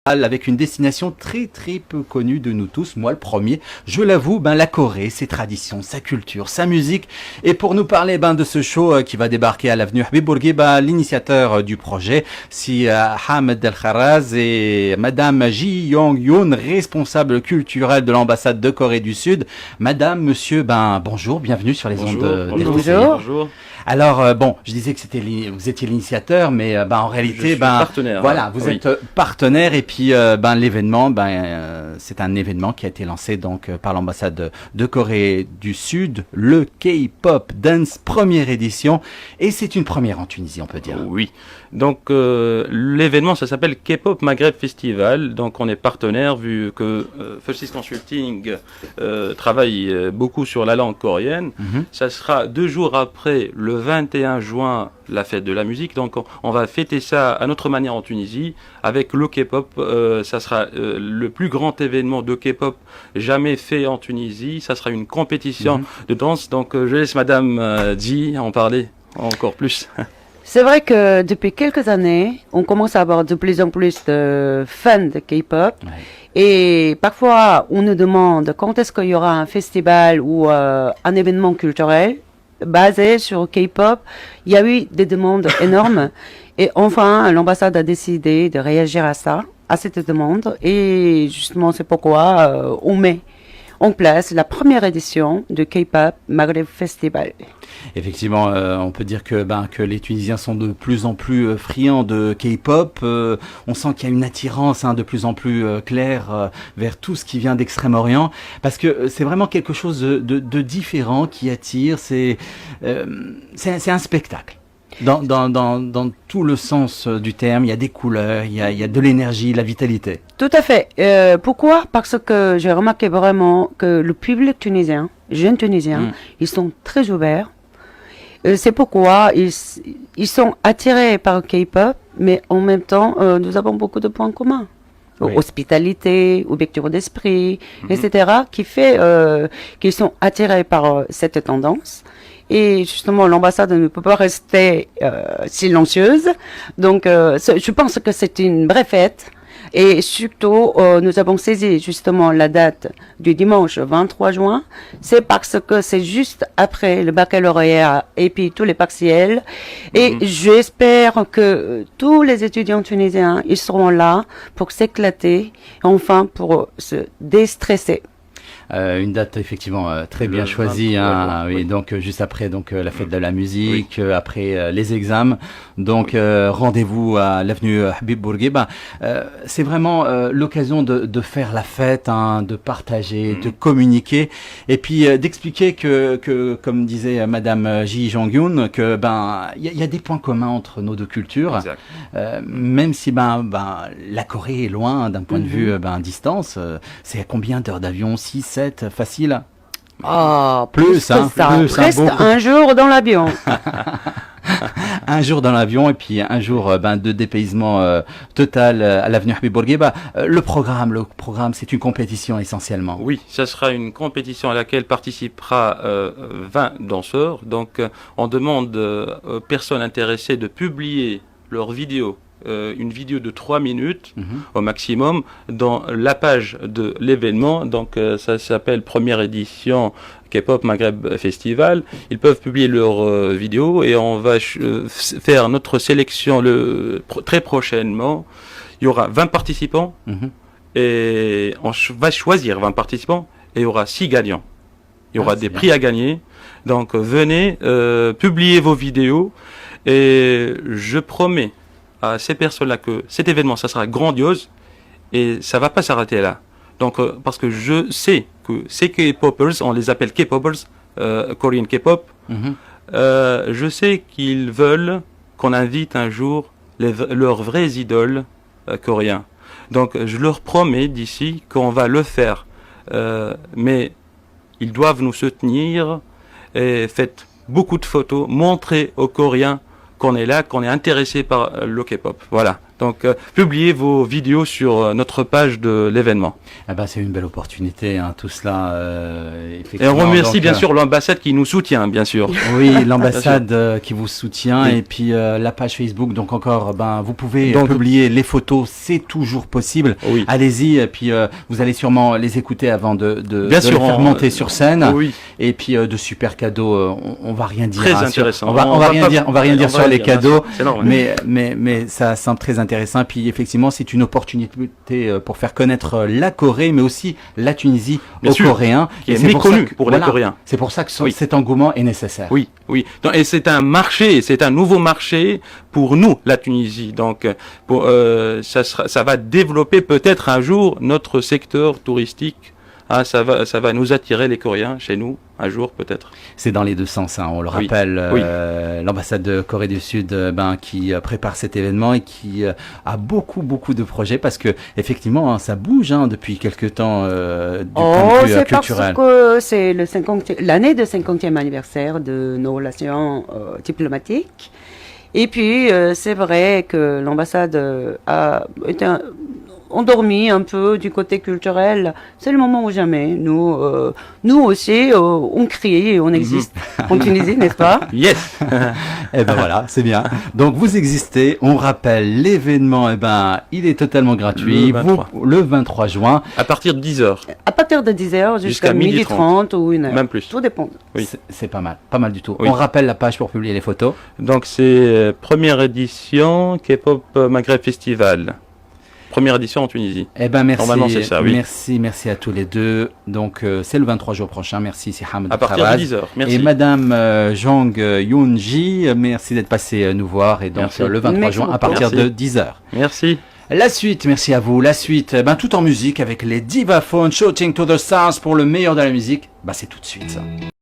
avec une destination très très peu connue de nous tous, moi le premier, je l'avoue, la Corée, ses traditions, sa culture, sa musique. Et pour nous parler de ce show qui va débarquer à l'avenue Habib Bourguiba, l'initiateur du projet, c'est Hamed El Kharaz et Madame Ji Yong-yoon, responsable culturelle de l'ambassade de Corée du Sud. Madame, monsieur, bonjour, bienvenue sur les ondes d'RTC. Bonjour. Alors je disais que vous étiez l'initiateur, mais en réalité, je suis partenaire. Voilà, vous êtes partenaire et puis l'événement, c'est un événement qui a été lancé donc par l'ambassade de Corée du Sud, le K-pop Dance première édition, et c'est une première en Tunisie, on peut dire. Oui. Donc l'événement, ça s'appelle K-pop Maghreb Festival. Donc on est partenaire vu que Fustis Consulting travaille beaucoup sur la langue coréenne. Ça sera 2 jours après le 21 juin, la fête de la musique. Donc on va fêter ça à notre manière en Tunisie avec le K-pop. Ça sera le plus grand événement de K-pop jamais fait en Tunisie. Ça sera une compétition de danse. Donc je laisse Madame Ji en parler encore plus. C'est vrai que depuis quelques années, on commence à avoir de plus en plus de fans de K-pop. Ouais. Et parfois, on nous demande quand est-ce qu'il y aura un festival ou un événement culturel basé sur K-pop. Il y a eu des demandes énormes. Et enfin, l'ambassade a décidé de réagir à cette demande. Et justement, c'est pourquoi on met en place la première édition de K-pop Maghreb Festival. Effectivement, on peut dire que les Tunisiens sont de plus en plus friands de K-pop. On sent qu'il y a une attirance de plus en plus claire vers tout ce qui vient d'Extrême-Orient, parce que c'est vraiment quelque chose de différent qui attire. C'est un spectacle. Dans tout le sens du terme, il y a des couleurs, il y a de l'énergie, de la vitalité. Tout à fait. Pourquoi? Parce que j'ai remarqué vraiment que le public tunisien, jeunes tunisiens, ils sont très ouverts. C'est pourquoi ils sont attirés par le K-pop, mais en même temps, nous avons beaucoup de points communs. Oui. Hospitalité, ouverture d'esprit, etc., qui fait qu'ils sont attirés par cette tendance. Et justement, l'ambassade ne peut pas rester silencieuse. Donc, je pense que c'est une vraie fête. Et surtout, nous avons saisi justement la date du dimanche 23 juin. C'est parce que c'est juste après le baccalauréat et puis tous les partiels. Et j'espère que tous les étudiants tunisiens, ils seront là pour s'éclater, enfin pour se déstresser. Une date effectivement très bien choisie, oui, donc juste après la fête de la musique, après les examens. Donc rendez-vous à l'avenue Habib Bourguiba. C'est vraiment l'occasion de faire la fête, de partager, de communiquer, et puis d'expliquer que comme disait Madame Ji Yong-yoon, que il y a des points communs entre nos deux cultures, même si la Corée est loin d'un point de vue distance. C'est à combien d'heures d'avion? 6, 7, facile? Plus ça. Presque un jour dans l'avion. Un jour dans l'avion et puis un jour de dépaysement total à l'avenue Habib Bourguiba. Le programme, c'est une compétition essentiellement. Oui, ça sera une compétition à laquelle participera 20 danseurs. Donc on demande aux personnes intéressées de publier leurs vidéos. Une vidéo de 3 minutes au maximum dans la page de l'événement. Donc ça s'appelle première édition K-pop Maghreb Festival. Ils peuvent publier leurs vidéos et on va faire notre sélection très prochainement. Il y aura 20 participants et on va choisir 20 participants et il y aura 6 gagnants. Il y aura des prix à gagner. Donc venez, publiez vos vidéos et je promets à ces personnes-là que cet événement, ça sera grandiose et ça va pas s'arrêter là. Donc, parce que je sais que ces K-popers, on les appelle K-popers, Korean K-pop, je sais qu'ils veulent qu'on invite un jour leurs vrais idoles coréens. Donc, je leur promets d'ici qu'on va le faire. Mais ils doivent nous soutenir et faites beaucoup de photos, montrez aux Coréens qu'on est là, qu'on est intéressé par le K-pop. Voilà. Donc, publiez vos vidéos sur notre page de l'événement. Eh ben, c'est une belle opportunité, hein, tout cela. Et Effectivement. on remercie Donc, bien sûr l'ambassade qui nous soutient, bien sûr. Oui, l'ambassade qui vous soutient Oui. et puis la page Facebook. Donc encore, ben vous pouvez Donc, publier les photos, c'est toujours possible. Oui. Allez-y, et puis vous allez sûrement les écouter avant de Bien sûr, les faire monter sur scène. Oui. Et puis de super cadeaux, on va rien dire. Très hein, sur- intéressant. on va rien dire, on va rien dire sur les cadeaux. C'est normal. Mais ça semble très intéressant. Puis effectivement, c'est une opportunité pour faire connaître la Corée, mais aussi la Tunisie Bien aux sûr, Coréens. qui Et est c'est pour ça méconnu que- pour les voilà, Coréens. C'est pour ça que Oui. cet engouement est nécessaire. Oui, oui. Donc, et c'est un marché, c'est un nouveau marché pour nous, la Tunisie. Donc, ça va développer peut-être un jour notre secteur touristique. Ah, ça va nous attirer les Coréens chez nous un jour peut-être. C'est dans les deux sens, hein, on le Oui, rappelle. oui. L'ambassade de Corée du Sud, qui prépare cet événement et qui a beaucoup de projets parce que effectivement, hein, ça bouge depuis quelque temps du point de vue c'est culturel. parce que c'est l'année de 50e anniversaire de nos relations diplomatiques. Et puis, c'est vrai que l'ambassade a été endormie un peu du côté culturel. C'est le moment ou jamais. Nous aussi, on crie et on existe en Tunisie, n'est-ce pas? Yes. Eh ben voilà, c'est bien. Donc vous existez. On rappelle l'événement. Il est totalement gratuit. Le 23 juin. À partir de 10h. À partir de 10h jusqu'à 12h30 ou 1h. Même plus. Tout dépend. Oui. C'est pas mal du tout. Oui. On rappelle la page pour publier les photos. Donc c'est première édition K-pop Maghreb Festival. Première édition en Tunisie. Eh ben merci. Normalement, c'est ça, oui. Merci à tous les deux. Donc c'est le 23 juin prochain. Merci Sihamed. À partir de 10h. Merci. Et Madame Jang Yoonji, merci d'être passé nous voir. Et donc Merci. le 23 Merci juin à beaucoup. partir Merci. de 10h. Merci. La suite, merci à vous. La suite, tout en musique avec les Divaphones, Shooting to the Stars pour le meilleur de la musique. C'est tout de suite ça.